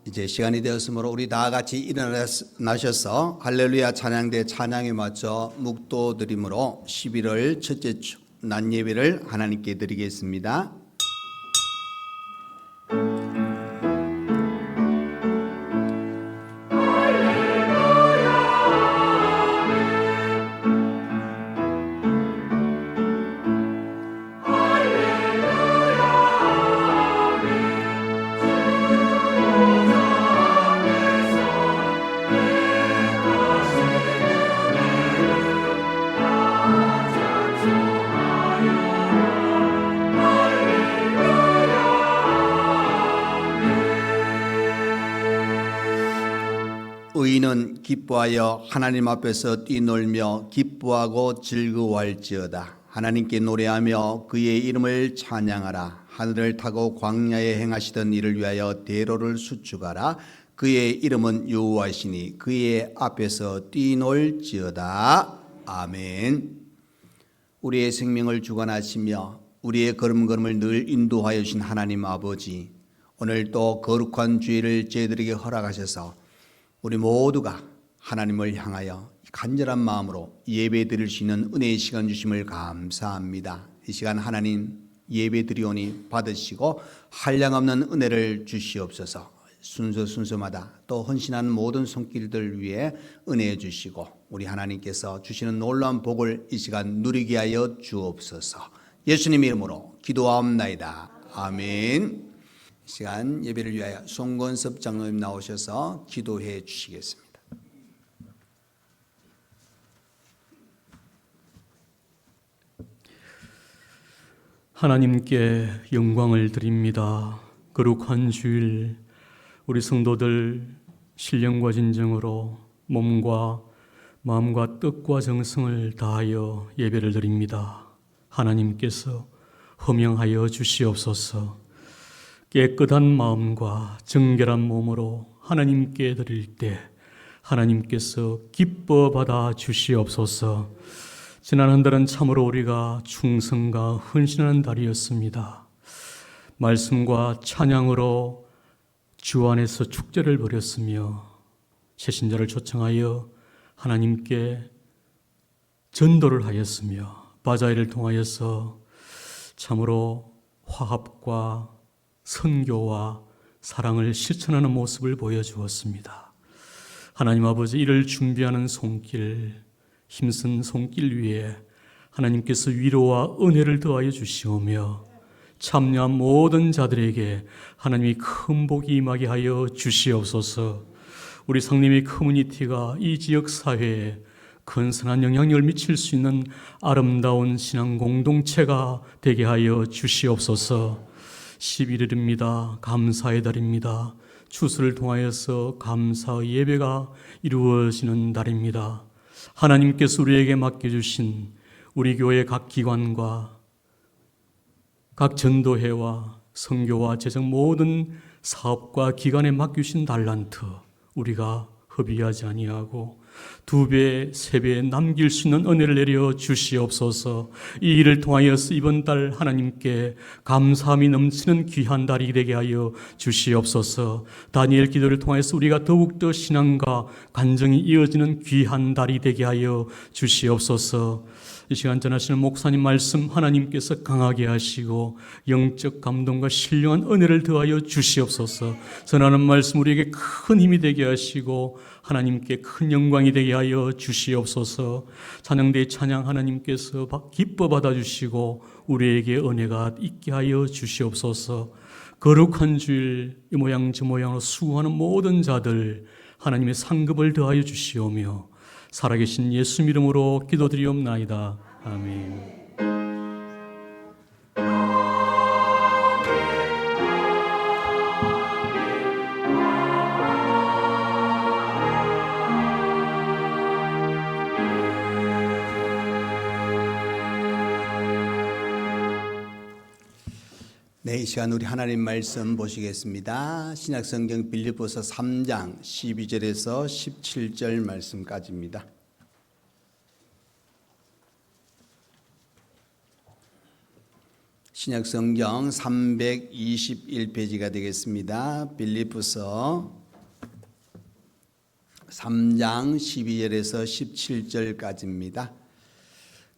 이제 시간이 되었으므로 우리 다 같이 일어나셔서 할렐루야 찬양대 찬양에 맞춰 묵도 드림으로 11월 첫째 주 낮 예배를 하나님께 드리겠습니다. 의인은 기뻐하여 하나님 앞에서 뛰놀며 기뻐하고 즐거워할지어다. 하나님께 노래하며 그의 이름을 찬양하라. 하늘을 타고 광야에 행하시던 이를 위하여 대로를 수축하라. 그의 이름은 여호와시니 그의 앞에서 뛰놀지어다. 아멘. 우리의 생명을 주관하시며 우리의 걸음걸음을 늘 인도하여 주신 하나님 아버지, 오늘 또 거룩한 주일을 저희들에게 허락하셔서 우리 모두가 하나님을 향하여 간절한 마음으로 예배 드릴 수 있는 은혜의 시간 주심을 감사합니다. 이 시간 하나님 예배 드리오니 받으시고 한량없는 은혜를 주시옵소서. 순서마다 또 헌신한 모든 손길들 위해 은혜 주시고 우리 하나님께서 주시는 놀라운 복을 이 시간 누리게 하여 주옵소서. 예수님 이름으로 기도하옵나이다. 아멘. 이 시간 예배를 위하여 송건섭 장로님 나오셔서 기도해 주시겠습니다. 하나님께 영광을 드립니다. 거룩한 주일 우리 성도들 신령과 진정으로 몸과 마음과 뜻과 정성을 다하여 예배를 드립니다. 하나님께서 허명하여 주시옵소서. 깨끗한 마음과 정결한 몸으로 하나님께 드릴 때 하나님께서 기뻐 받아 주시옵소서. 지난 한 달은 참으로 우리가 충성과 헌신하는 달이었습니다. 말씀과 찬양으로 주 안에서 축제를 벌였으며 새신자를 초청하여 하나님께 전도를 하였으며 바자회를 통하여서 참으로 화합과 선교와 사랑을 실천하는 모습을 보여주었습니다. 하나님 아버지, 이를 준비하는 손길, 힘쓴 손길 위에 하나님께서 위로와 은혜를 더하여 주시오며 참여한 모든 자들에게 하나님이 큰 복이 임하게 하여 주시옵소서. 우리 상림의 커뮤니티가 이 지역 사회에 건선한 영향력을 미칠 수 있는 아름다운 신앙 공동체가 되게 하여 주시옵소서. 11일입니다. 감사의 달입니다. 추수를 통하여서 감사의 예배가 이루어지는 달입니다. 하나님께서 우리에게 맡겨주신 우리 교회 각 기관과 각 전도회와 선교와 재정 모든 사업과 기관에 맡겨주신 달란트, 우리가 허비하지 아니하고 2배, 3배 남길 수 있는 은혜를 내려 주시옵소서. 이 일을 통하여서 이번 달 하나님께 감사함이 넘치는 귀한 달이 되게 하여 주시옵소서. 다니엘 기도를 통해서 우리가 더욱더 신앙과 간증이 이어지는 귀한 달이 되게 하여 주시옵소서. 이 시간 전하시는 목사님 말씀 하나님께서 강하게 하시고 영적 감동과 신령한 은혜를 더하여 주시옵소서. 전하는 말씀 우리에게 큰 힘이 되게 하시고 하나님께 큰 영광이 되게 하여 주시옵소서. 찬양대의 찬양 하나님께서 기뻐 받아주시고 우리에게 은혜가 있게 하여 주시옵소서. 거룩한 주일 이 모양 저 모양으로 수고하는 모든 자들 하나님의 상급을 더하여 주시오며 살아계신 예수 이름으로 기도드리옵나이다. 아멘. 네, 이 시간 우리 하나님 말씀 보시겠습니다. 신약성경 빌립보서 3장 12절에서 17절 말씀까지입니다. 신약 성경 321페이지가 되겠습니다. 빌립보서 3장 12절에서 17절까지입니다.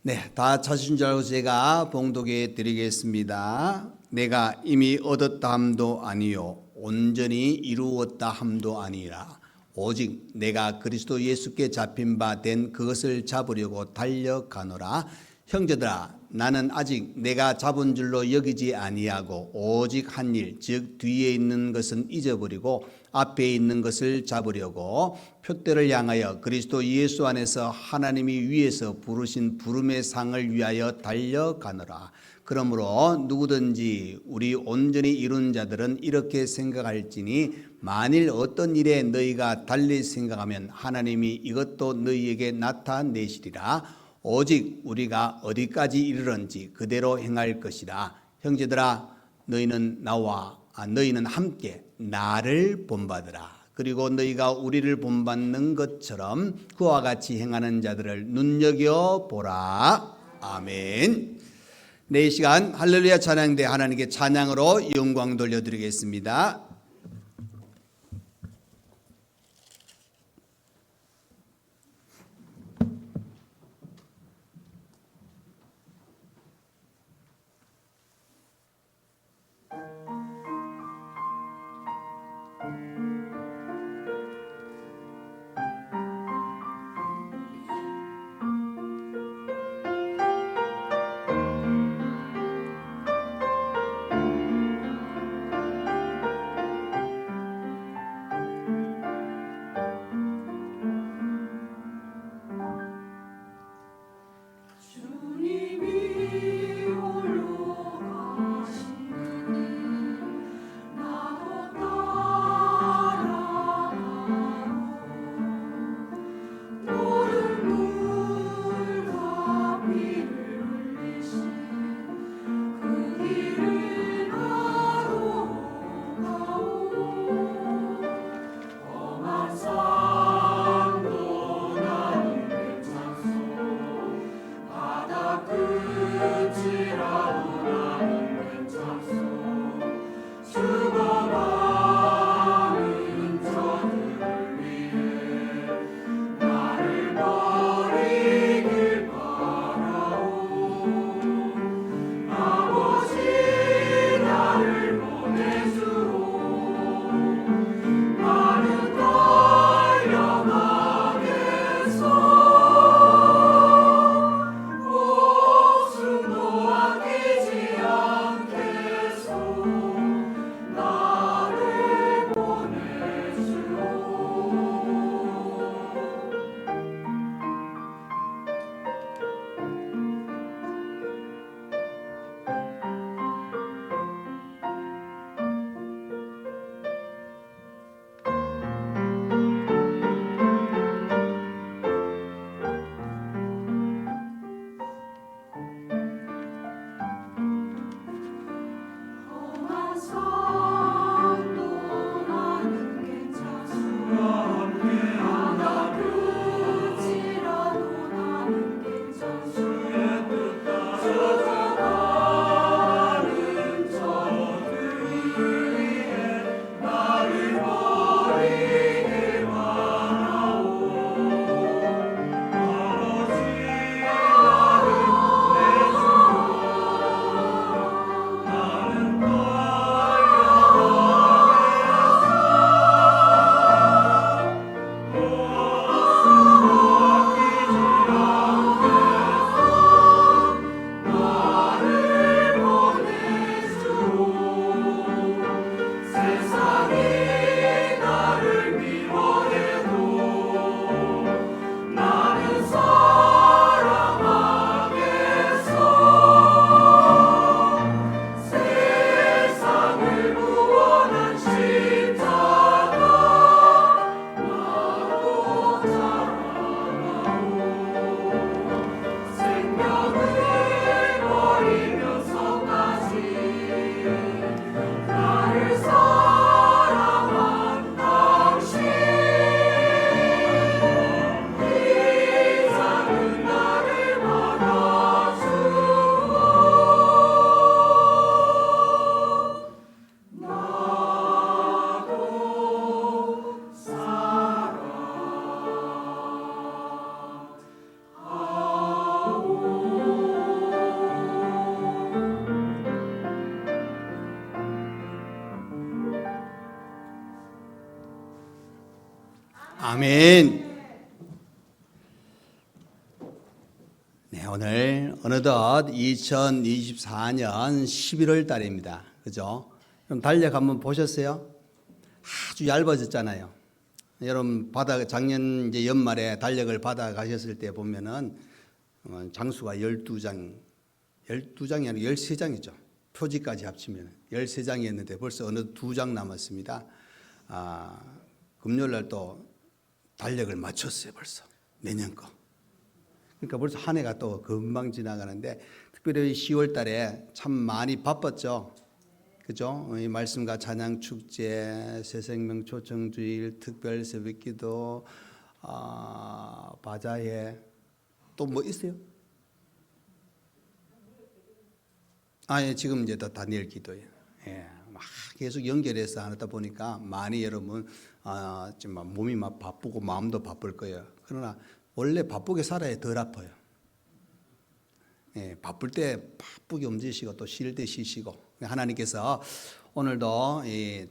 네, 다 찾으신 줄 알고 제가 봉독해 드리겠습니다. 내가 이미 얻었다 함도 아니요 온전히 이루었다 함도 아니라 오직 내가 그리스도 예수께 잡힌 바 된 그것을 잡으려고 달려가노라. 형제들아, 나는 아직 내가 잡은 줄로 여기지 아니하고 오직 한 일, 즉 뒤에 있는 것은 잊어버리고 앞에 있는 것을 잡으려고 표대를 향하여 그리스도 예수 안에서 하나님이 위에서 부르신 부름의 상을 위하여 달려가노라. 그러므로 누구든지 우리 온전히 이룬 자들은 이렇게 생각할지니 만일 어떤 일에 너희가 달리 생각하면 하나님이 이것도 너희에게 나타내시리라. 오직 우리가 어디까지 이르런지 그대로 행할 것이라. 형제들아, 너희는 함께 나를 본받으라. 그리고 너희가 우리를 본받는 것처럼 그와 같이 행하는 자들을 눈여겨보라. 아멘. 네, 이 시간 할렐루야 찬양대 하나님께 찬양으로 영광 돌려드리겠습니다. 아멘. 네, 오늘 어느덧 2024년 11월 달입니다. 그죠? 그럼 달력 한번 보셨어요? 아주 얇아졌잖아요. 여러분 작년 이제 연말에 달력을 받아 가셨을 때 보면은 장수가 12장이 아니라 13장이죠. 표지까지 합치면 13장이었는데 벌써 어느 2장 남았습니다. 금요일 날 또 달력을 맞췄어요. 벌써 내년 거. 그러니까 벌써 한 해가 또 금방 지나가는데, 특별히 10월 달에 참 많이 바빴죠. 그죠? 이 말씀과 찬양 축제, 새생명 초청주일, 특별 새벽기도, 바자회, 또 뭐 있어요? 예, 지금 이제 다 내일 기도예요. 예, 막 계속 연결해서 하다 보니까 많이 여러분 지금 몸이 막 바쁘고 마음도 바쁠 거예요. 그러나 원래 바쁘게 살아야 덜 아파요. 예, 바쁠 때 바쁘게 움직이시고 또 쉴 때 쉬시고, 하나님께서 오늘도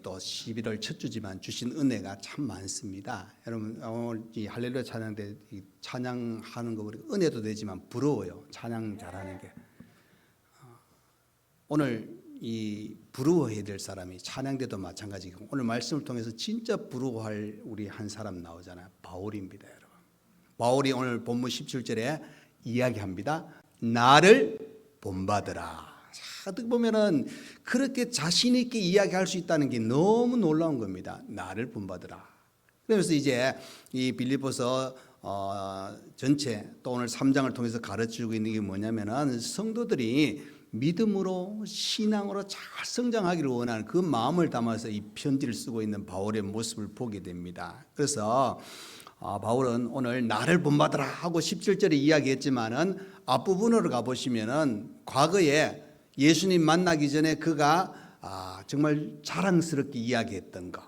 또 11월 첫 주지만 주신 은혜가 참 많습니다. 여러분 오늘 이 할렐루야 찬양 때 찬양하는 거 우리 은혜도 되지만 부러워요. 찬양 잘하는 게. 오늘 이 부러워해야 될 사람이 찬양대도 마찬가지고, 오늘 말씀을 통해서 진짜 부러워할 우리 한 사람 나오잖아요. 바울입니다, 여러분. 바울이 오늘 본문 17절에 이야기합니다. 나를 본받으라. 어떻게 보면은 그렇게 자신 있게 이야기할 수 있다는 게 너무 놀라운 겁니다. 나를 본받으라. 그래서 이제 이 빌립보서 전체 또 오늘 3장을 통해서 가르치고 있는 게 뭐냐면은 성도들이 믿음으로 신앙으로 잘 성장하기를 원하는 그 마음을 담아서 이 편지를 쓰고 있는 바울의 모습을 보게 됩니다. 그래서 바울은 오늘 나를 본받으라 하고 17절에 이야기했지만은 앞부분으로 가보시면은 과거에 예수님 만나기 전에 그가 정말 자랑스럽게 이야기했던 거,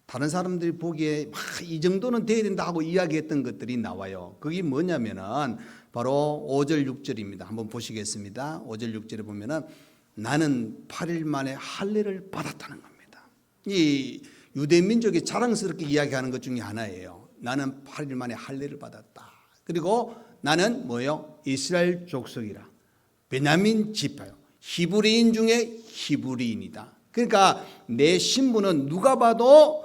다른 사람들이 보기에 이 정도는 돼야 된다 하고 이야기했던 것들이 나와요. 그게 뭐냐면은 바로 5절 6절입니다. 한번 보시겠습니다. 5절 6절에 보면은 나는 8일 만에 할례를 받았다는 겁니다. 이 유대 민족이 자랑스럽게 이야기하는 것 중에 하나예요. 나는 8일 만에 할례를 받았다. 그리고 나는 뭐예요? 이스라엘 족속이라, 베냐민 지파요, 히브리인 중에 히브리인이다. 그러니까 내 신분은 누가 봐도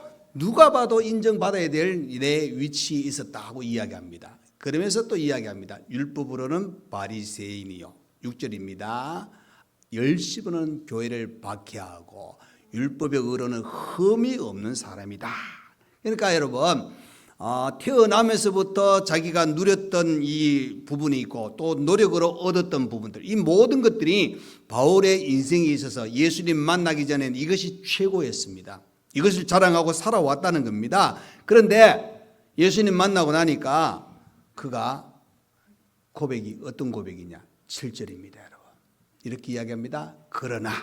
인정받아야 될 내 위치에 있었다 하고 이야기합니다. 그러면서 또 이야기합니다. 율법으로는 바리새인이요. 6절입니다. 열심으로는 교회를 박해하고 율법의 의로는 흠이 없는 사람이다. 그러니까 여러분 태어나면서부터 자기가 누렸던 이 부분이 있고 또 노력으로 얻었던 부분들, 이 모든 것들이 바울의 인생에 있어서 예수님 만나기 전에는 이것이 최고였습니다. 이것을 자랑하고 살아왔다는 겁니다. 그런데 예수님 만나고 나니까 그가 고백이 어떤 고백이냐? 7절입니다, 여러분. 이렇게 이야기합니다. 그러나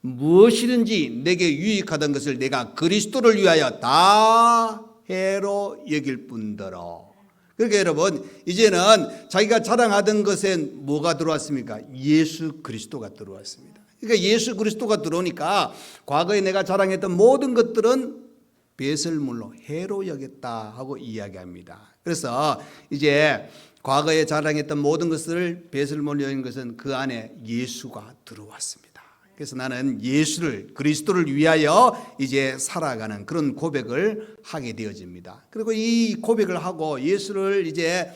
무엇이든지 내게 유익하던 것을 내가 그리스도를 위하여 다 해로 여길 뿐더러. 그러니까 여러분 이제는 자기가 자랑하던 것에 뭐가 들어왔습니까? 예수 그리스도가 들어왔습니다. 그러니까 예수 그리스도가 들어오니까 과거에 내가 자랑했던 모든 것들은 배설물로 해로 여겼다 하고 이야기합니다. 그래서 이제 과거에 자랑했던 모든 것을 배설물로 여긴 것은 그 안에 예수가 들어왔습니다. 그래서 나는 예수를, 그리스도를 위하여 이제 살아가는 그런 고백을 하게 되어집니다. 그리고 이 고백을 하고 예수를 이제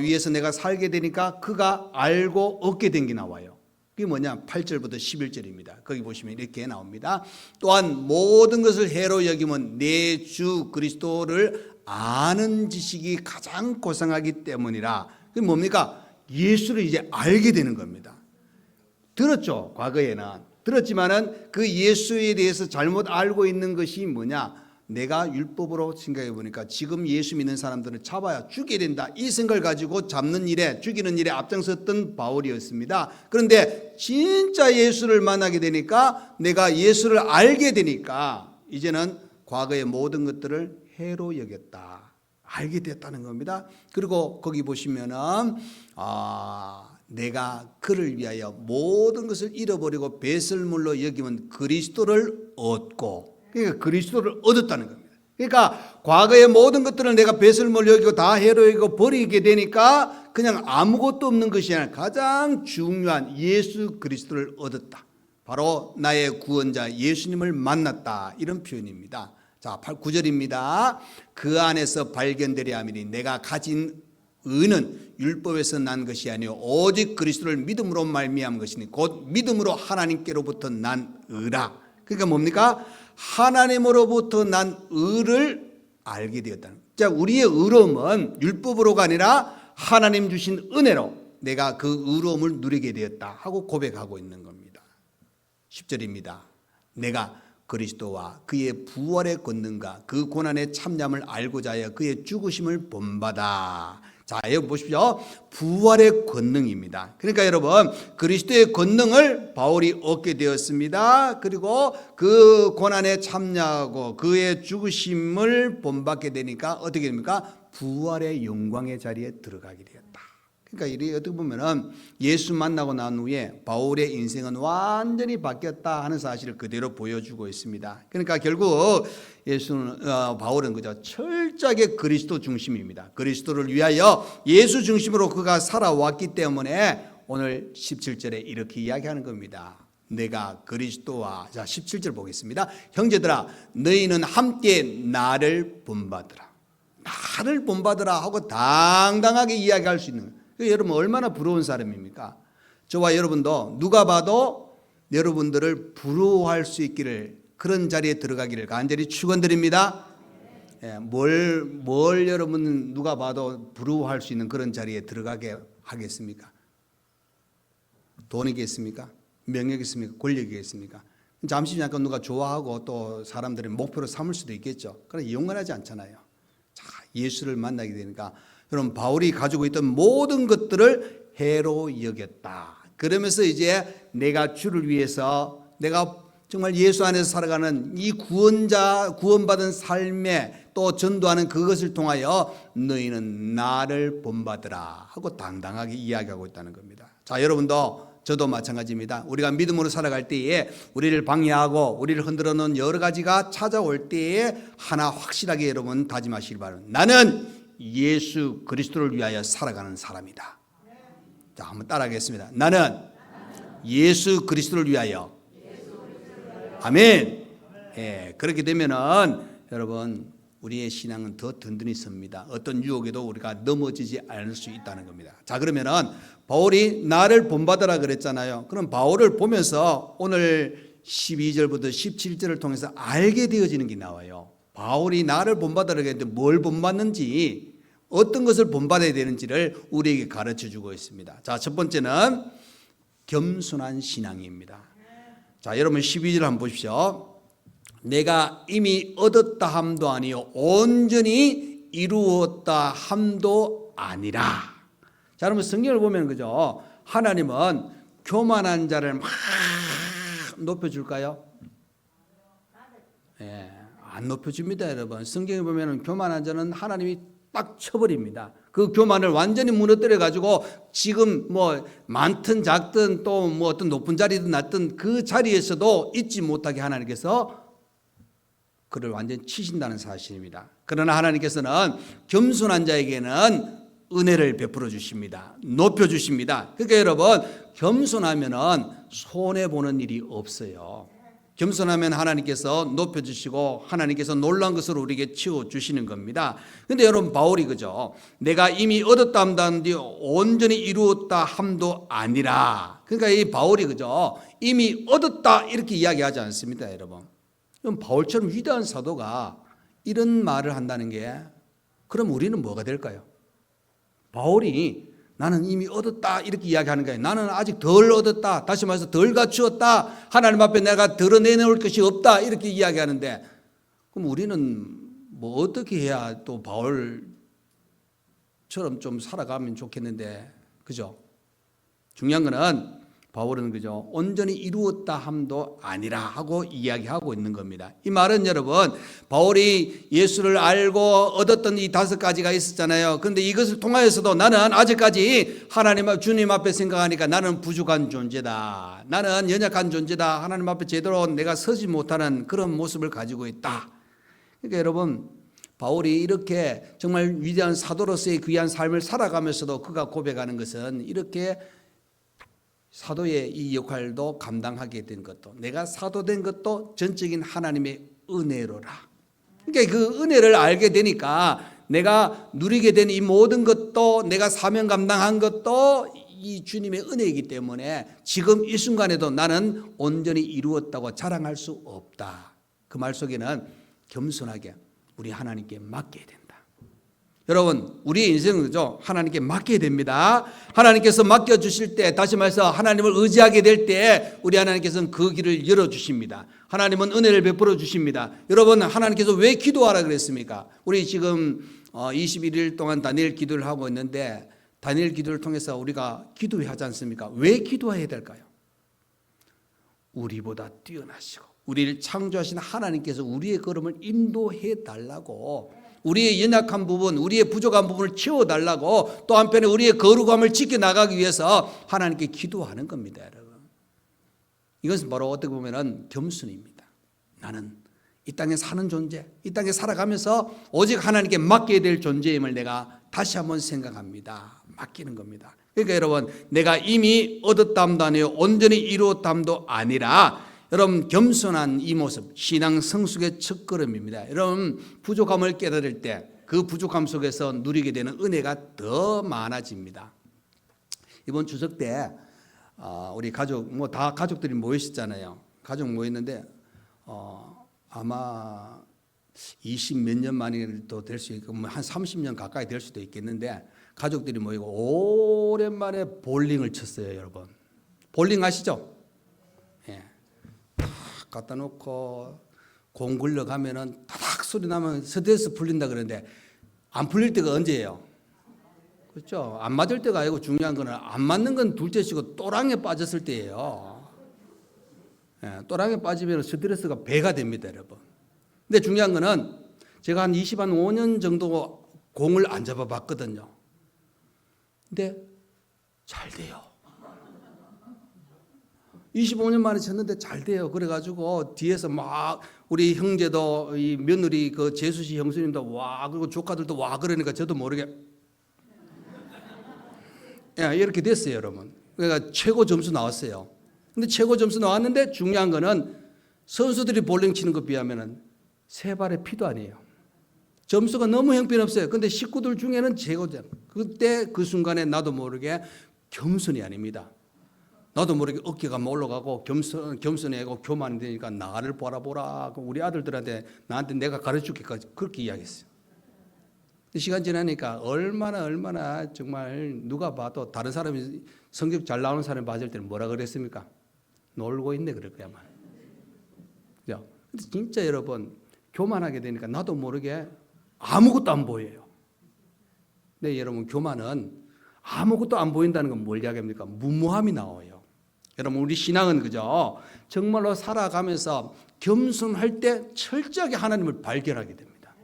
위해서 내가 살게 되니까 그가 알고 얻게 된 게 나와요. 그게 뭐냐? 8절부터 11절입니다. 거기 보시면 이렇게 나옵니다. 또한 모든 것을 해로 여기면 내 주 그리스도를 아는 지식이 가장 고상하기 때문이라. 그게 뭡니까? 예수를 이제 알게 되는 겁니다. 들었죠? 과거에는 들었지만은 그 예수에 대해서 잘못 알고 있는 것이 뭐냐? 내가 율법으로 생각해 보니까 지금 예수 믿는 사람들은 잡아야 죽게 된다, 이 생각을 가지고 잡는 일에, 죽이는 일에 앞장섰던 바울이었습니다. 그런데 진짜 예수를 만나게 되니까, 내가 예수를 알게 되니까 이제는 과거의 모든 것들을 해로 여겼다, 알게 됐다는 겁니다. 그리고 거기 보시면은 내가 그를 위하여 모든 것을 잃어버리고 배설물로 여기면 그리스도를 얻고, 그러니까 그리스도를 얻었다는 겁니다. 그러니까 과거의 모든 것들을 내가 배설물 여기고 다 해로 여기고 버리게 되니까 그냥 아무것도 없는 것이 아니라 가장 중요한 예수 그리스도를 얻었다. 바로 나의 구원자 예수님을 만났다. 이런 표현입니다. 자, 9절입니다. 그 안에서 발견되려 함이니 내가 가진 의는 율법에서 난 것이 아니요 오직 그리스도를 믿음으로 말미암은 것이니 곧 믿음으로 하나님께로부터 난 의라. 그러니까 뭡니까? 하나님으로부터 난 의를 알게 되었다는 거예요. 자, 우리의 의로움은 율법으로가 아니라 하나님 주신 은혜로 내가 그 의로움을 누리게 되었다 하고 고백하고 있는 겁니다. 10절입니다. 내가 그리스도와 그의 부활의 권능과 그 고난의 참념을 알고자 하여 그의 죽으심을 본받아. 자, 여기 보십시오. 부활의 권능입니다. 그러니까 여러분, 그리스도의 권능을 바울이 얻게 되었습니다. 그리고 그 고난에 참여하고 그의 죽으심을 본받게 되니까 어떻게 됩니까? 부활의 영광의 자리에 들어가게 되었다. 그러니까 이게 어떻게 보면은 예수 만나고 난 후에 바울의 인생은 완전히 바뀌었다 하는 사실을 그대로 보여주고 있습니다. 그러니까 결국 바울은 그저 철저하게 그리스도 중심입니다. 그리스도를 위하여 예수 중심으로 그가 살아왔기 때문에 오늘 17절에 이렇게 이야기하는 겁니다. 내가 그리스도와, 자 17절 보겠습니다. 형제들아 너희는 함께 나를 본받으라. 나를 본받으라 하고 당당하게 이야기할 수 있는 거예요. 여러분 얼마나 부러운 사람입니까? 저와 여러분도 누가 봐도 여러분들을 부러워할 수 있기를, 그런 자리에 들어가기를 간절히 축원드립니다. 뭘 여러분 누가 봐도 부러워할 수 있는 그런 자리에 들어가게 하겠습니까? 돈이겠습니까? 명예겠습니까? 권력이겠습니까? 잠시 잠깐 누가 좋아하고 또 사람들의 목표로 삼을 수도 있겠죠. 그러나 영원하지 않잖아요. 자, 예수를 만나게 되니까 여러분 바울이 가지고 있던 모든 것들을 해로 여겼다. 그러면서 이제 내가 주를 위해서 내가 정말 예수 안에서 살아가는 이 구원받은 삶에 또 전도하는 그것을 통하여 너희는 나를 본받으라 하고 당당하게 이야기하고 있다는 겁니다. 자, 여러분도 저도 마찬가지입니다. 우리가 믿음으로 살아갈 때에 우리를 방해하고 우리를 흔들어 놓은 여러 가지가 찾아올 때에 하나 확실하게 여러분 다짐하시기 바랍니다. 나는 예수 그리스도를 위하여 살아가는 사람이다. 자, 한번 따라하겠습니다. 나는 예수 그리스도를 위하여. 아멘. 예, 그렇게 되면은 여러분 우리의 신앙은 더 든든히 섭니다. 어떤 유혹에도 우리가 넘어지지 않을 수 있다는 겁니다. 자, 그러면은 바울이 나를 본받으라 그랬잖아요. 그럼 바울을 보면서 오늘 12절부터 17절을 통해서 알게 되어지는 게 나와요. 바울이 나를 본받으라 그랬는데 뭘 본받는지, 어떤 것을 본받아야 되는지를 우리에게 가르쳐 주고 있습니다. 자, 첫 번째는 겸손한 신앙입니다. 자, 여러분 12절 한번 보십시오. 내가 이미 얻었다 함도 아니요 온전히 이루었다 함도 아니라. 자, 여러분 성경을 보면 그죠? 하나님은 교만한 자를 막 높여줄까요? 예, 안 높여줍니다, 여러분. 성경에 보면 교만한 자는 하나님이 딱 쳐버립니다. 그 교만을 완전히 무너뜨려 가지고 지금 뭐 많든 작든 또 뭐 어떤 높은 자리든 낮든 그 자리에서도 잊지 못하게 하나님께서 그를 완전히 치신다는 사실입니다. 그러나 하나님께서는 겸손한 자에게는 은혜를 베풀어 주십니다. 높여 주십니다. 그러니까 여러분 겸손하면은 손해 보는 일이 없어요. 겸손하면 하나님께서 높여주시고 하나님께서 놀라운 것을 우리에게 치워주시는 겁니다. 그런데 여러분 바울이 그죠? 내가 이미 얻었다 함도 아니요 온전히 이루었다 함도 아니라. 그러니까 이 바울이 그죠? 이미 얻었다 이렇게 이야기하지 않습니다, 여러분. 그럼 바울처럼 위대한 사도가 이런 말을 한다는 게 그럼 우리는 뭐가 될까요? 바울이 나는 이미 얻었다 이렇게 이야기하는 거예요. 나는 아직 덜 얻었다. 다시 말해서 덜 갖추었다. 하나님 앞에 내가 드러내놓을 것이 없다 이렇게 이야기하는데 그럼 우리는 뭐 어떻게 해야 또 바울처럼 좀 살아가면 좋겠는데 그죠? 중요한 거는 바울은 그죠? 온전히 이루었다 함도 아니라 하고 이야기하고 있는 겁니다. 이 말은 여러분 바울이 예수를 알고 얻었던 이 5가지가 있었잖아요. 그런데 이것을 통하여서도 나는 아직까지 하나님 주님 앞에 생각하니까 나는 부족한 존재다. 나는 연약한 존재다. 하나님 앞에 제대로 내가 서지 못하는 그런 모습을 가지고 있다. 그러니까 여러분 바울이 이렇게 정말 위대한 사도로서의 귀한 삶을 살아가면서도 그가 고백하는 것은 이렇게 사도의 이 역할도 감당하게 된 것도, 내가 사도된 것도 전적인 하나님의 은혜로라. 그러니까 그 은혜를 알게 되니까 내가 누리게 된 이 모든 것도, 내가 사명 감당한 것도 이 주님의 은혜이기 때문에 지금 이 순간에도 나는 온전히 이루었다고 자랑할 수 없다. 그 말 속에는 겸손하게 우리 하나님께 맡겨야 된다. 여러분, 우리의 인생은 그죠? 하나님께 맡겨야 됩니다. 하나님께서 맡겨주실 때, 다시 말해서 하나님을 의지하게 될 때 우리 하나님께서는 그 길을 열어주십니다. 하나님은 은혜를 베풀어 주십니다. 여러분, 하나님께서 왜 기도하라 그랬습니까? 우리 지금 21일 동안 다니엘 기도를 하고 있는데, 다니엘 기도를 통해서 우리가 기도해야 하지 않습니까? 왜 기도해야 될까요? 우리보다 뛰어나시고 우리를 창조하신 하나님께서 우리의 걸음을 인도해 달라고, 우리의 연약한 부분, 우리의 부족한 부분을 채워달라고, 또 한편에 우리의 거룩함을 지켜나가기 위해서 하나님께 기도하는 겁니다. 여러분, 이것은 바로 어떻게 보면 겸손입니다. 나는 이 땅에 사는 존재, 이 땅에 살아가면서 오직 하나님께 맡겨야 될 존재임을 내가 다시 한번 생각합니다. 맡기는 겁니다. 그러니까 여러분, 내가 이미 얻었담도 아니요 온전히 이루었담도 아니라, 여러분, 겸손한 이 모습, 신앙 성숙의 첫걸음입니다. 여러분, 부족함을 깨달을 때 그 부족함 속에서 누리게 되는 은혜가 더 많아집니다. 이번 추석 때 우리 가족, 다 가족들이 모이셨잖아요. 가족 모였는데 아마 20 몇 년 만에도 될 수 있고 한 30년 가까이 될 수도 있겠는데, 가족들이 모이고 오랜만에 볼링을 쳤어요. 여러분, 볼링 아시죠? 예. 갖다 놓고 공 굴러가면은 타닥 소리 나면 스트레스 풀린다 그러는데, 안 풀릴 때가 언제예요? 그렇죠? 안 맞을 때가 아니고, 중요한 거는 안 맞는 건 둘째치고 또랑에 빠졌을 때예요. 예, 또랑에 빠지면 스트레스가 배가 됩니다, 여러분. 근데 중요한 거는 제가 한 25년 정도 공을 안 잡아봤거든요. 근데 잘 돼요. 25년 만에 쳤는데 잘 돼요. 그래가지고 뒤에서 막 우리 형제도, 이 며느리 그 재수씨 형수님도 와, 그리고 조카들도 와, 그러니까 저도 모르게 이렇게 됐어요, 여러분. 그러니까 최고 점수 나왔어요. 근데 최고 점수 나왔는데 중요한 거는 선수들이 볼링 치는 것 비하면은 세 발의 피도 아니에요. 점수가 너무 형편없어요. 근데 식구들 중에는 최고죠. 그때 그 순간에 나도 모르게 겸손이 아닙니다. 나도 모르게 어깨가 올라가고 겸손해고 교만이 되니까 나를 바라보라. 우리 아들들한테 나한테 내가 가르쳐줄게까지 그렇게 이야기했어요. 시간 지나니까 얼마나 정말 누가 봐도 다른 사람이 성적 잘 나오는 사람이 봤을 때는 뭐라 그랬습니까? 놀고 있네 그럴 거야. 그죠? 근데 진짜 여러분, 교만하게 되니까 나도 모르게 아무것도 안 보여요. 근데 여러분, 교만은 아무것도 안 보인다는 건 뭘 이야기합니까? 무모함이 나와요. 여러분, 우리 신앙은 그죠? 정말로 살아가면서 겸손할 때 철저하게 하나님을 발견하게 됩니다.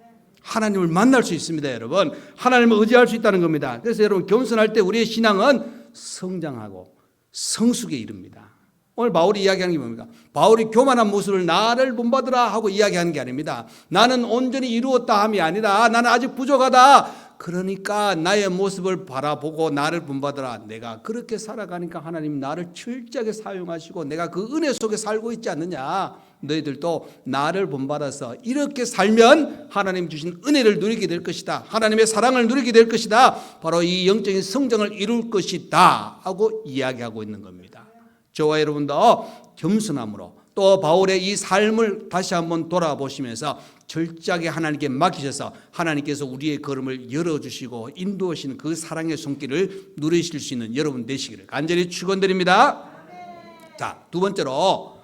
하나님을 만날 수 있습니다, 여러분. 하나님을 의지할 수 있다는 겁니다. 그래서 여러분, 겸손할 때 우리의 신앙은 성장하고 성숙에 이릅니다. 오늘 바울이 이야기하는 게 뭡니까? 바울이 교만한 모습을 나를 본받으라 하고 이야기하는 게 아닙니다. 나는 온전히 이루었다 함이 아니라 나는 아직 부족하다. 그러니까 나의 모습을 바라보고 나를 본받으라. 내가 그렇게 살아가니까 하나님 나를 철저하게 사용하시고 내가 그 은혜 속에 살고 있지 않느냐. 너희들도 나를 본받아서 이렇게 살면 하나님 주신 은혜를 누리게 될 것이다. 하나님의 사랑을 누리게 될 것이다. 바로 이 영적인 성장을 이룰 것이다 하고 이야기하고 있는 겁니다. 저와 여러분도 겸손함으로 또 바울의 이 삶을 다시 한번 돌아보시면서 철저하게 하나님께 맡기셔서 하나님께서 우리의 걸음을 열어주시고 인도하시는 그 사랑의 손길을 누리실 수 있는 여러분 되시기를 간절히 축원드립니다. 자, 두 번째로,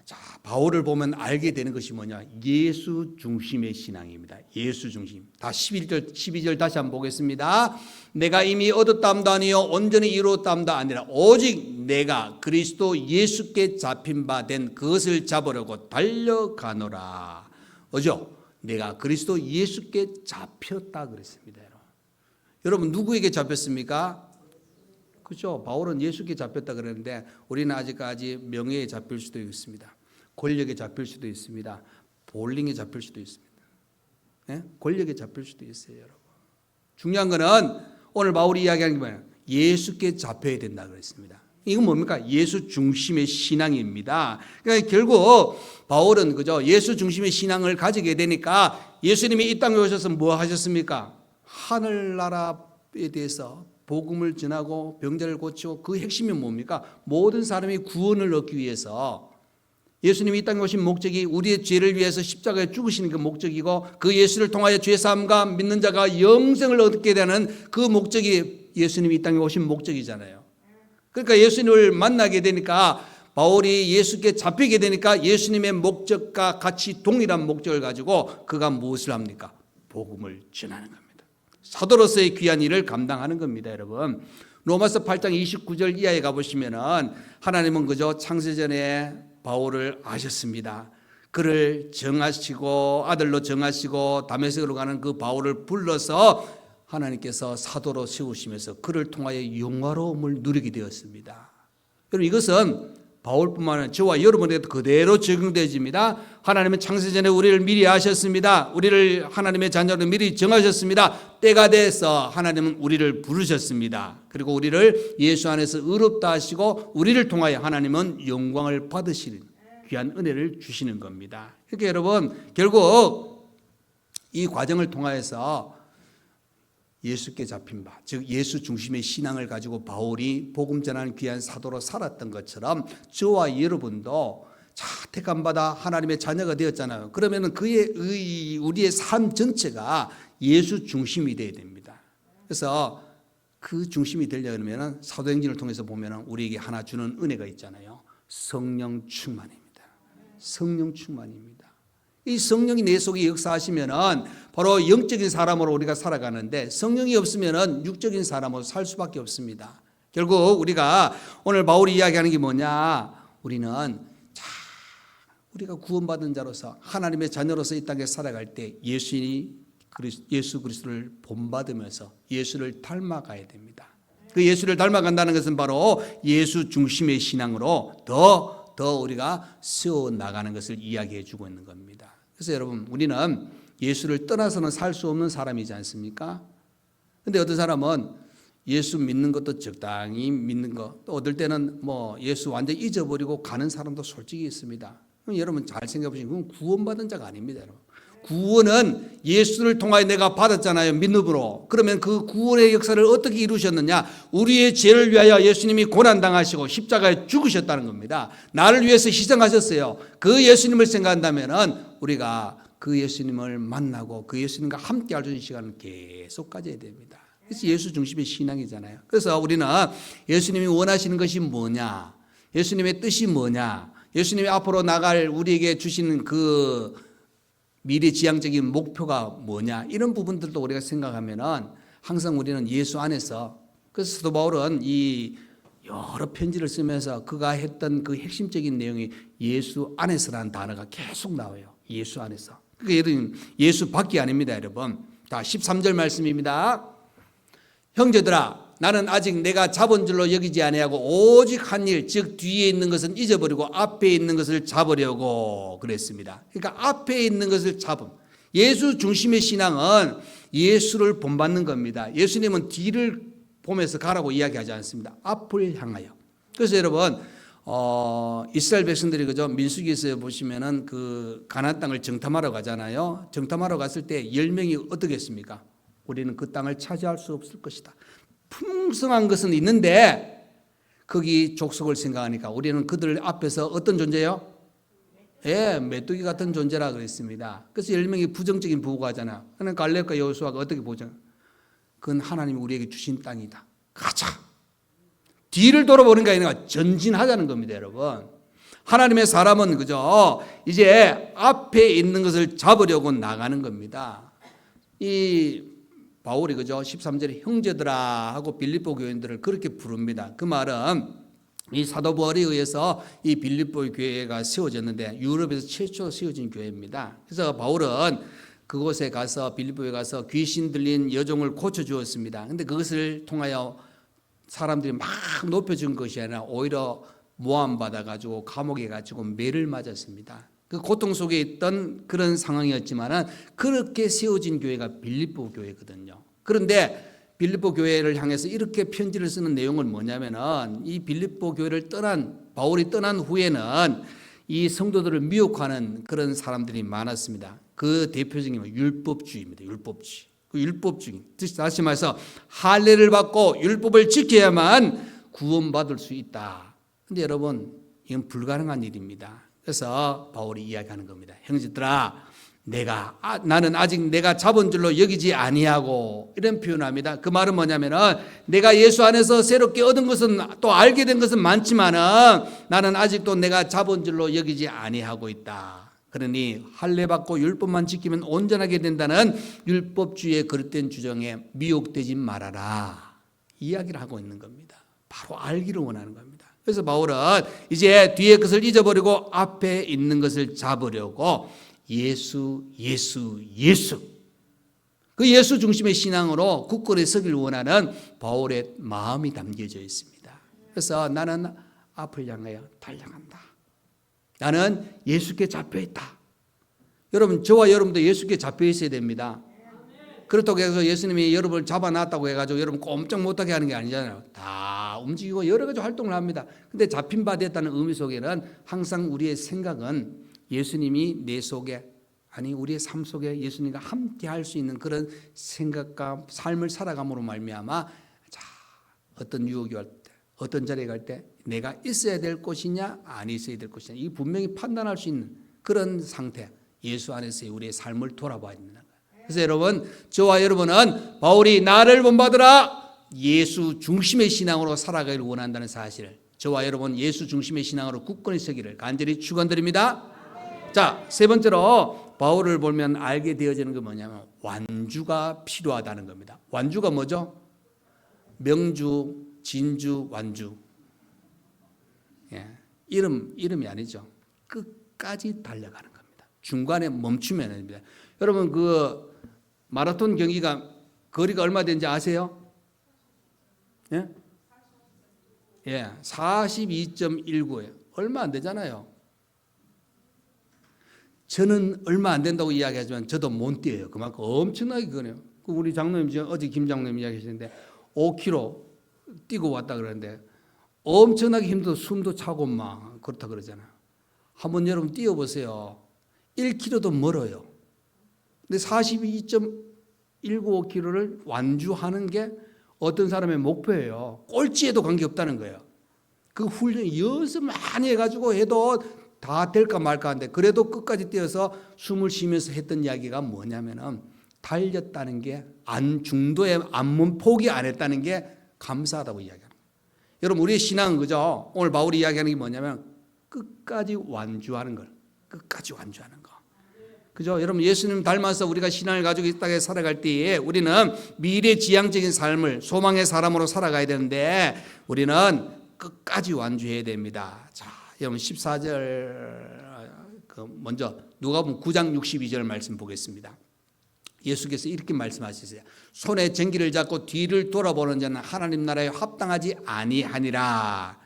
자, 바울을 보면 알게 되는 것이 뭐냐? 예수 중심의 신앙입니다. 예수 중심. 다 12절 다시 한번 보겠습니다. 내가 이미 얻었담도 아니요 온전히 이루었담도 아니라 오직 내가 그리스도 예수께 잡힌 바 된 그것을 잡으려고 달려가노라. 그죠? 내가 그리스도 예수께 잡혔다 그랬습니다. 여러분, 누구에게 잡혔습니까? 그죠? 바울은 예수께 잡혔다 그랬는데 우리는 아직까지 명예에 잡힐 수도 있습니다. 권력에 잡힐 수도 있습니다. 볼링에 잡힐 수도 있습니다. 권력에 잡힐 수도 있어요, 여러분. 중요한 거는 오늘 바울이 이야기하는 게 뭐예요? 예수께 잡혀야 된다 그랬습니다. 이건 뭡니까? 예수 중심의 신앙입니다. 그러니까 결국 바울은 그죠? 예수 중심의 신앙을 가지게 되니까 예수님이 이 땅에 오셔서 뭐 하셨습니까? 하늘나라에 대해서 복음을 전하고 병자를 고치고 그 핵심이 뭡니까? 모든 사람이 구원을 얻기 위해서 예수님이 이 땅에 오신 목적이 우리의 죄를 위해서 십자가에 죽으시는 그 목적이고 그 예수를 통하여 죄사함과 믿는 자가 영생을 얻게 되는 그 목적이 예수님이 이 땅에 오신 목적이잖아요. 그러니까 예수님을 만나게 되니까 바울이 예수께 잡히게 되니까 예수님의 목적과 같이 동일한 목적을 가지고 그가 무엇을 합니까? 복음을 전하는 겁니다. 사도로서의 귀한 일을 감당하는 겁니다, 여러분. 로마서 8장 29절 이하에 가보시면은 하나님은 그저 창세전에 바울을 아셨습니다. 그를 정하시고 아들로 정하시고 다메섹으로 가는 그 바울을 불러서 하나님께서 사도로 세우시면서 그를 통하여 영화로움을 누리게 되었습니다. 여러분 이것은 바울뿐만 아니라 저와 여러분에게도 그대로 적용되어집니다. 하나님은 창세전에 우리를 미리 아셨습니다. 우리를 하나님의 자녀로 미리 정하셨습니다. 때가 돼서 하나님은 우리를 부르셨습니다. 그리고 우리를 예수 안에서 의롭다 하시고 우리를 통하여 하나님은 영광을 받으시는 귀한 은혜를 주시는 겁니다. 그러니까 여러분 결국 이 과정을 통하여서 예수께 잡힌 바, 즉 예수 중심의 신앙을 가지고 바울이 복음 전하는 귀한 사도로 살았던 것처럼 저와 여러분도 택함 받아 하나님의 자녀가 되었잖아요. 그러면은 우리의 삶 전체가 예수 중심이 되어야 됩니다. 그래서 그 중심이 되려면 사도행전을 통해서 보면 우리에게 하나 주는 은혜가 있잖아요. 성령 충만입니다. 성령 충만입니다. 이 성령이 내 속에 역사하시면은 바로 영적인 사람으로 우리가 살아가는데 성령이 없으면은 육적인 사람으로 살 수밖에 없습니다. 결국 우리가 오늘 바울이 이야기하는 게 뭐냐? 우리가 구원받은 자로서 하나님의 자녀로서 이 땅에 살아갈 때 예수 그리스도를 본받으면서 예수를 닮아가야 됩니다. 그 예수를 닮아간다는 것은 바로 예수 중심의 신앙으로 더 우리가 세워 나가는 것을 이야기해 주고 있는 겁니다. 그래서 여러분 우리는 예수를 떠나서는 살 수 없는 사람이지 않습니까? 근데 어떤 사람은 예수 믿는 것도 적당히 믿는 것, 또 어떨 때는 예수 완전히 잊어버리고 가는 사람도 솔직히 있습니다. 그럼 여러분 잘 생각해 보시면 그건 구원받은 자가 아닙니다, 여러분. 구원은 예수를 통하여 내가 받았잖아요, 믿음으로. 그러면 그 구원의 역사를 어떻게 이루셨느냐? 우리의 죄를 위하여 예수님이 고난당하시고 십자가에 죽으셨다는 겁니다. 나를 위해서 희생하셨어요. 그 예수님을 생각한다면 우리가 그 예수님을 만나고 그 예수님과 함께 할 수 있는 시간을 계속 가져야 됩니다. 그래서 예수 중심의 신앙이잖아요. 그래서 우리는 예수님이 원하시는 것이 뭐냐? 예수님의 뜻이 뭐냐? 예수님이 앞으로 나갈 우리에게 주시는 그 미래지향적인 목표가 뭐냐? 이런 부분들도 우리가 생각하면은 항상 우리는 예수 안에서, 그래서 사도 바울은 이 여러 편지를 쓰면서 그가 했던 그 핵심적인 내용이 예수 안에서라는 단어가 계속 나와요. 예수 안에서. 그러니까 예수 밖이 아닙니다, 여러분. 자, 13절 말씀입니다. 형제들아, 나는 아직 내가 잡은 줄로 여기지 아니하고 오직 한 일, 즉 뒤에 있는 것은 잊어버리고 앞에 있는 것을 잡으려고 그랬습니다. 그러니까 앞에 있는 것을 잡음. 예수 중심의 신앙은 예수를 본받는 겁니다. 예수님은 뒤를 보면서 가라고 이야기하지 않습니다. 앞을 향하여. 그래서 여러분 이스라엘 백성들이 그죠, 민수기에서 보시면은 그 가나안 땅을 정탐하러 가잖아요. 정탐하러 갔을 때 10명이 어떻게 했습니까? 우리는 그 땅을 차지할 수 없을 것이다. 풍성한 것은 있는데 거기 족속을 생각하니까 우리는 그들 앞에서 어떤 존재요? 메뚜기 같은 존재라 그랬습니다. 그래서 10명이 부정적인 보고하잖아요. 그러니까 갈렙과 여호수아가 어떻게 보죠? 그건 하나님이 우리에게 주신 땅이다. 가자. 뒤를 돌아보는 게 아니라 전진하자는 겁니다, 여러분. 하나님의 사람은 그죠, 이제 앞에 있는 것을 잡으려고 나가는 겁니다. 이 바울이 그죠, 13절에 형제들아 하고 빌립보 교인들을 그렇게 부릅니다. 그 말은 이 사도 바울에 의해서 이 빌립보 교회가 세워졌는데 유럽에서 최초 세워진 교회입니다. 그래서 바울은 그곳에 가서 빌립보에 가서 귀신 들린 여종을 고쳐주었습니다. 그런데 그것을 통하여 사람들이 막 높여준 것이 아니라 오히려 모함받아가지고 감옥에 갇히고 매를 맞았습니다. 그 고통 속에 있던 그런 상황이었지만은 그렇게 세워진 교회가 빌립보 교회거든요. 그런데 빌립보 교회를 향해서 이렇게 편지를 쓰는 내용은 뭐냐면은 이 빌립보 교회를 바울이 떠난 후에는 이 성도들을 미혹하는 그런 사람들이 많았습니다. 그 대표적인 건 율법주의입니다. 율법주의. 그 율법주의. 다시 말해서 할례를 받고 율법을 지켜야만 구원받을 수 있다. 근데 여러분, 이건 불가능한 일입니다. 그래서 바울이 이야기하는 겁니다. 형제들아, 나는 아직 내가 잡은 줄로 여기지 아니하고, 이런 표현합니다. 그 말은 뭐냐면은 내가 예수 안에서 새롭게 얻은 것은 또 알게 된 것은 많지만은 나는 아직도 내가 잡은 줄로 여기지 아니하고 있다. 그러니 할례 받고 율법만 지키면 온전하게 된다는 율법주의의 그릇된 주장에 미혹되지 말아라. 이야기를 하고 있는 겁니다. 바로 알기를 원하는 겁니다. 그래서 바울은 이제 뒤에 것을 잊어버리고 앞에 있는 것을 잡으려고 예수. 그 예수 중심의 신앙으로 굳건히 서길 원하는 바울의 마음이 담겨져 있습니다. 그래서 나는 앞을 향하여 달려간다. 나는 예수께 잡혀 있다. 여러분, 저와 여러분도 예수께 잡혀 있어야 됩니다. 그렇다고 해서 예수님이 여러분을 잡아놨다고 해가지고 여러분 꼼짝 못하게 하는 게 아니잖아요. 다 움직이고 여러 가지 활동을 합니다. 근데 잡힌 바 됐다는 의미 속에는 항상 우리의 생각은 예수님이 내 속에, 아니 우리의 삶 속에 예수님과 함께 할 수 있는 그런 생각과 삶을 살아감으로 말미암아 어떤 유혹이 올 때, 어떤 자리에 갈 때 내가 있어야 될 곳이냐 안 있어야 될 곳이냐, 이 분명히 판단할 수 있는 그런 상태, 예수 안에서의 우리의 삶을 돌아봐야 된다는 거예요. 그래서 여러분, 저와 여러분은 바울이 나를 본받으라 예수 중심의 신앙으로 살아가기를 원한다는 사실을, 저와 여러분 예수 중심의 신앙으로 굳건히 서기를 간절히 축원드립니다. 자, 세 번째로 바울을 보면 알게 되어지는 게 뭐냐면 완주가 필요하다는 겁니다. 완주가 뭐죠? 명주, 진주, 완주. 이름이 아니죠. 끝까지 달려가는 겁니다. 중간에 멈추면 안 됩니다. 여러분, 그 마라톤 경기가 거리가 얼마 되는지 아세요? 42.19예요. 얼마 안 되잖아요. 저는 얼마 안 된다고 이야기하지만 저도 못 뛰어요. 그만큼 엄청나게 그래요. 우리 장로님, 어제 김 장로님 이야기하시는데 5km 뛰고 왔다 그러는데 엄청나게 힘들어 숨도 차고 막 그렇다 그러잖아요. 한번 여러분 뛰어보세요. 1km도 멀어요. 근데 42.195km를 완주하는 게 어떤 사람의 목표예요. 꼴찌에도 관계없다는 거예요. 그 훈련 연습 많이 해가지고 해도 다 될까 말까 하는데 그래도 끝까지 뛰어서 숨을 쉬면서 했던 이야기가 뭐냐면은 달렸다는 게 중도에 포기 안 했다는 게 감사하다고 이야기합니다. 여러분, 우리의 신앙은 그죠? 오늘 바울이 이야기하는 게 뭐냐면 끝까지 완주하는 걸, 끝까지 완주하는 거. 그죠? 여러분, 예수님 닮아서 우리가 신앙을 가지고 이 땅에 살아갈 때에 우리는 미래지향적인 삶을 소망의 사람으로 살아가야 되는데 우리는 끝까지 완주해야 됩니다. 자, 여러분 14절 먼저 누가복음 9장 62절 말씀 보겠습니다. 예수께서 이렇게 말씀하셨어요. 손에 쟁기를 잡고 뒤를 돌아보는 자는 하나님 나라에 합당하지 아니하니라.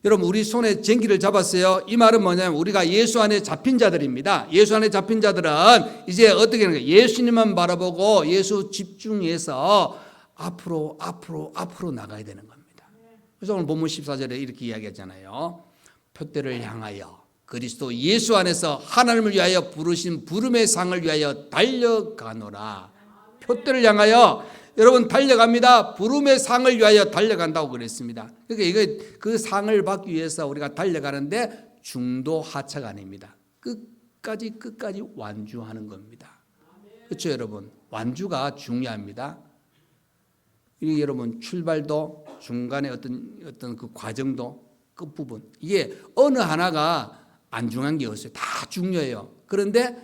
여러분, 우리 손에 쟁기를 잡았어요. 이 말은 뭐냐면 우리가 예수 안에 잡힌 자들입니다. 예수 안에 잡힌 자들은 이제 어떻게 하는 거예요? 예수님만 바라보고 예수 집중해서 앞으로 나가야 되는 겁니다. 그래서 오늘 본문 14절에 이렇게 이야기하잖아요. 표대를 향하여 그리스도 예수 안에서 하나님을 위하여 부르신 부름의 상을 위하여 달려가노라. 표대를 향하여 여러분 달려갑니다. 부름의 상을 위하여 달려간다고 그랬습니다. 그러니까 이거 그 상을 받기 위해서 우리가 달려가는데 중도 하차가 아닙니다. 끝까지 완주하는 겁니다. 그렇죠, 여러분? 완주가 중요합니다. 이 여러분 출발도 중간에 어떤 그 과정도 끝부분, 이게 어느 하나가 안 중요한 게 없어요. 다 중요해요. 그런데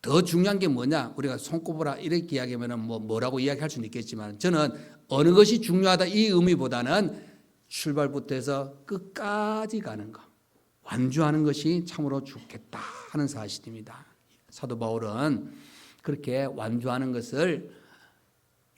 더 중요한 게 뭐냐? 우리가 손꼽으라 이렇게 이야기하면 뭐라고 이야기할 수는 있겠지만 저는 어느 것이 중요하다 이 의미보다는 출발부터 해서 끝까지 가는 거, 완주하는 것이 참으로 좋겠다 하는 사실입니다. 사도 바울은 그렇게 완주하는 것을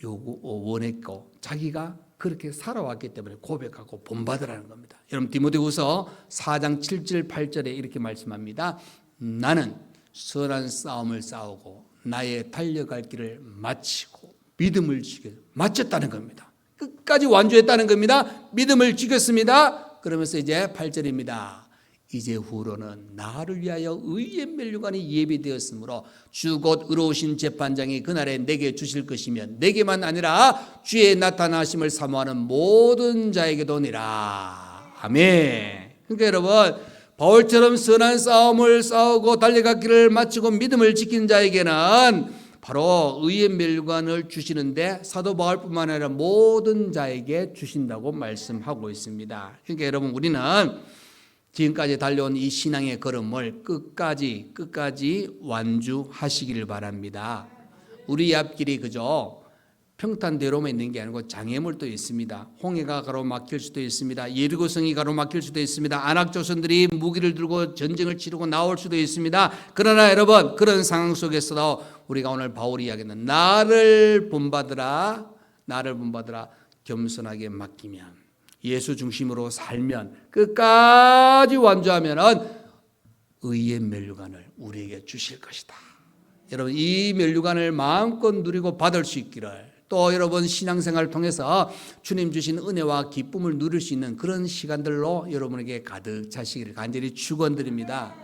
원했고 자기가 그렇게 살아왔기 때문에 고백하고 본받으라는 겁니다. 여러분, 디모데후서 4장 7절 8절에 이렇게 말씀합니다. 나는 선한 싸움을 싸우고 나의 달려갈 길을 마치고 믿음을 지켜 마쳤다는 겁니다. 끝까지 완주했다는 겁니다. 믿음을 지켰습니다. 그러면서 이제 8절입니다. 이제 후로는 나를 위하여 의의 면류관이 예비되었으므로 주 곧 의로우신 재판장이 그날에 내게 주실 것이며 내게만 아니라 주의 나타나심을 사모하는 모든 자에게도 니라. 아멘. 그러니까 여러분, 바울처럼 선한 싸움을 싸우고 달려갈 길을 마치고 믿음을 지킨 자에게는 바로 의의 면류관을 주시는데 사도 바울뿐만 아니라 모든 자에게 주신다고 말씀하고 있습니다. 그러니까 여러분, 우리는 지금까지 달려온 이 신앙의 걸음을 끝까지 완주하시기를 바랍니다. 우리 앞길이 그저 평탄대로만 있는 게 아니고 장애물도 있습니다. 홍해가 가로막힐 수도 있습니다. 예리고성이 가로막힐 수도 있습니다. 안악조선들이 무기를 들고 전쟁을 치르고 나올 수도 있습니다. 그러나 여러분, 그런 상황 속에서도 우리가 오늘 바울이 이야기하는 나를 본받으라 겸손하게 맡기면, 예수 중심으로 살면, 끝까지 완주하면 의의 면류관을 우리에게 주실 것이다. 여러분, 이 면류관을 마음껏 누리고 받을 수 있기를, 또 여러분 신앙생활을 통해서 주님 주신 은혜와 기쁨을 누릴 수 있는 그런 시간들로 여러분에게 가득 차시기를 간절히 축원드립니다.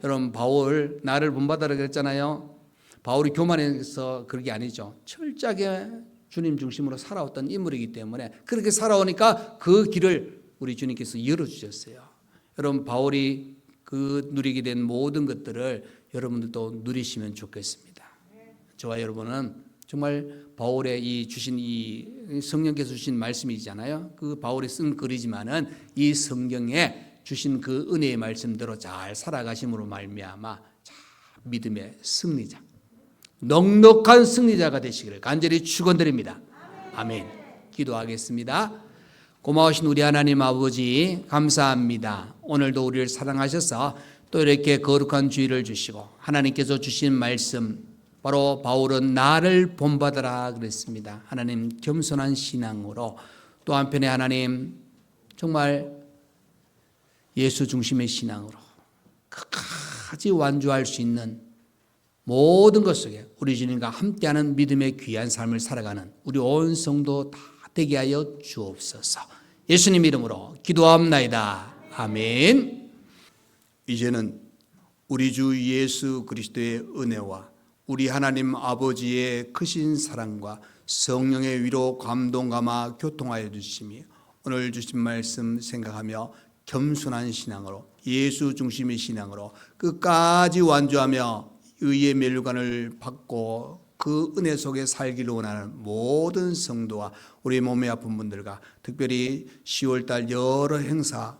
여러분, 바울 나를 본받으라 그랬잖아요. 바울이 교만해서 그런 게 아니죠. 철저하게 주님 중심으로 살아왔던 인물이기 때문에 그렇게 살아오니까 그 길을 우리 주님께서 열어주셨어요. 여러분, 바울이 그 누리게 된 모든 것들을 여러분들도 누리시면 좋겠습니다. 저와 여러분은 정말 바울의 이 성령께서 주신 말씀이잖아요. 그 바울이 쓴 글이지만은 이 성경에 주신 그 은혜의 말씀대로 잘 살아가심으로 말미암아 믿음의 승리자, 넉넉한 승리자가 되시기를 간절히 축원드립니다. 아멘. 기도하겠습니다. 고마우신 우리 하나님 아버지, 감사합니다. 오늘도 우리를 사랑하셔서 또 이렇게 거룩한 주의를 주시고 하나님께서 주신 말씀, 바로 바울은 나를 본받으라 그랬습니다. 하나님, 겸손한 신앙으로, 또 한편에 하나님 정말 예수 중심의 신앙으로 끝까지 완주할 수 있는 모든 것 속에 우리 주님과 함께하는 믿음의 귀한 삶을 살아가는 우리 온 성도 다 되게 하여 주옵소서. 예수님 이름으로 기도합나이다. 아멘. 이제는 우리 주 예수 그리스도의 은혜와 우리 하나님 아버지의 크신 사랑과 성령의 위로 감동 감화 교통하여 주시며 오늘 주신 말씀 생각하며 겸손한 신앙으로, 예수 중심의 신앙으로 끝까지 완주하며 의의 면류관을 받고 그 은혜 속에 살기를 원하는 모든 성도와 우리 몸이 아픈 분들과 특별히 10월달 여러 행사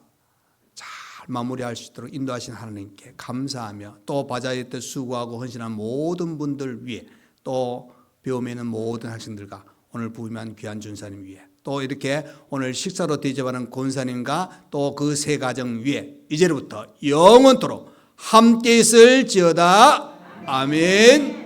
잘 마무리할 수 있도록 인도하신 하나님께 감사하며, 또 바자회 때 수고하고 헌신한 모든 분들 위해, 또 배움에 있는 모든 학생들과 오늘 부임한 귀한 전사님 위해, 또 이렇게 오늘 식사로 대접하는 권사님과 또 그 세 가정 위해 이제부터 영원토록 함께 있을지어다. 아멘.